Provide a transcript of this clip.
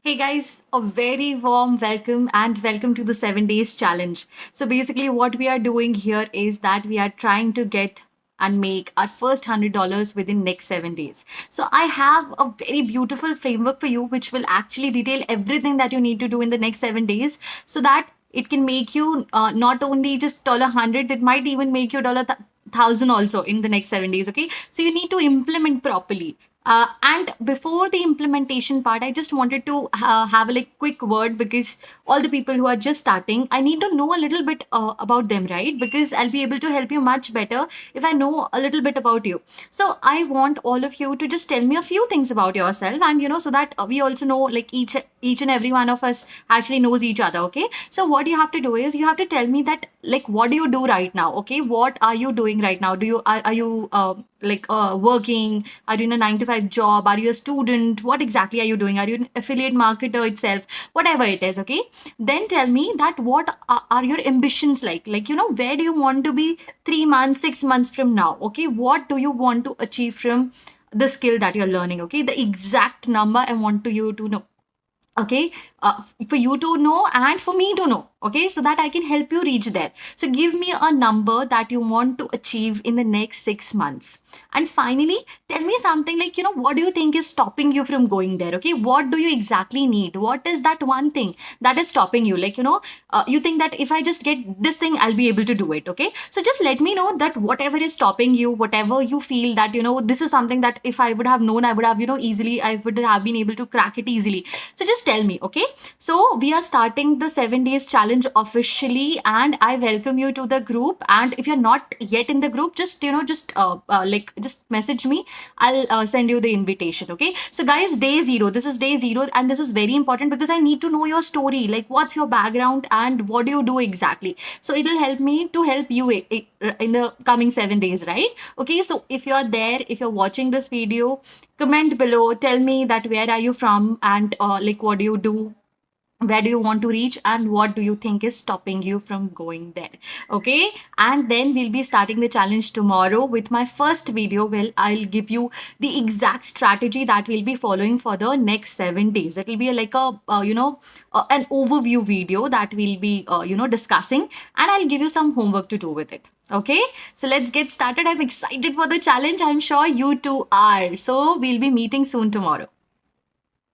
Hey guys, a very warm welcome and welcome to the 7 days challenge. So basically what we are doing here is that we are trying to get and make our first $100 within next 7 days. So I have a very beautiful framework for you which will actually detail everything that you need to do in the next 7 days so that it can make you not only just $100, it might even make you $1,000 also in the next 7 days. Okay, so you need to implement properly. And before the implementation part, I just wanted to have a quick word because all the people who are just starting, I need to know a little bit about them, right? Because I'll be able to help you much better if I know a little bit about you. So I want all of you to just tell me a few things about yourself, and so that we also know each and every one of us actually knows each other. Okay, so what you have to do is you have to tell me that what do you do right now? Okay, what are you doing right now? Are you working? Are you in a 9 to 5 job? Are you a student? What exactly are you doing? Are you an affiliate marketer itself? Whatever it is, okay? Then tell me that what are your ambitions like? Where do you want to be 3 months, 6 months from now? Okay, what do you want to achieve from the skill that you're learning? Okay, the exact number I want you to know. Okay, for you to know and for me to know, okay, so that I can help you reach there. So give me a number that you want to achieve in the next 6 months. And finally, tell me something what do you think is stopping you from going there? Okay, what do you exactly need? What is that one thing that is stopping you? You think that if I just get this thing, I'll be able to do it. Okay, so just let me know that whatever is stopping you, whatever you feel that this is something that if I would have known, I would have easily, I would have been able to crack it easily. So just tell me. Okay, so we are starting the 7 days challenge officially, and I welcome you to the group. And if you're not yet in the group, just message me. I'll send you the invitation. Okay, so guys, day zero, this is day zero, and this is very important because I need to know your story, like what's your background and what do you do exactly. So it'll help me to help you in the coming 7 days, right? Okay, so if you're there, if you're watching this video, comment below, tell me that where are you from, and what do you do, where do you want to reach, and what do you think is stopping you from going there. Okay, and then we'll be starting the challenge tomorrow with my first video. Well, I'll give you the exact strategy that we'll be following for the next 7 days. It will be like a an overview video that we'll be discussing, and I'll give you some homework to do with it. Okay, so let's get started. I'm excited for the challenge. I'm sure you too are. So we'll be meeting soon tomorrow.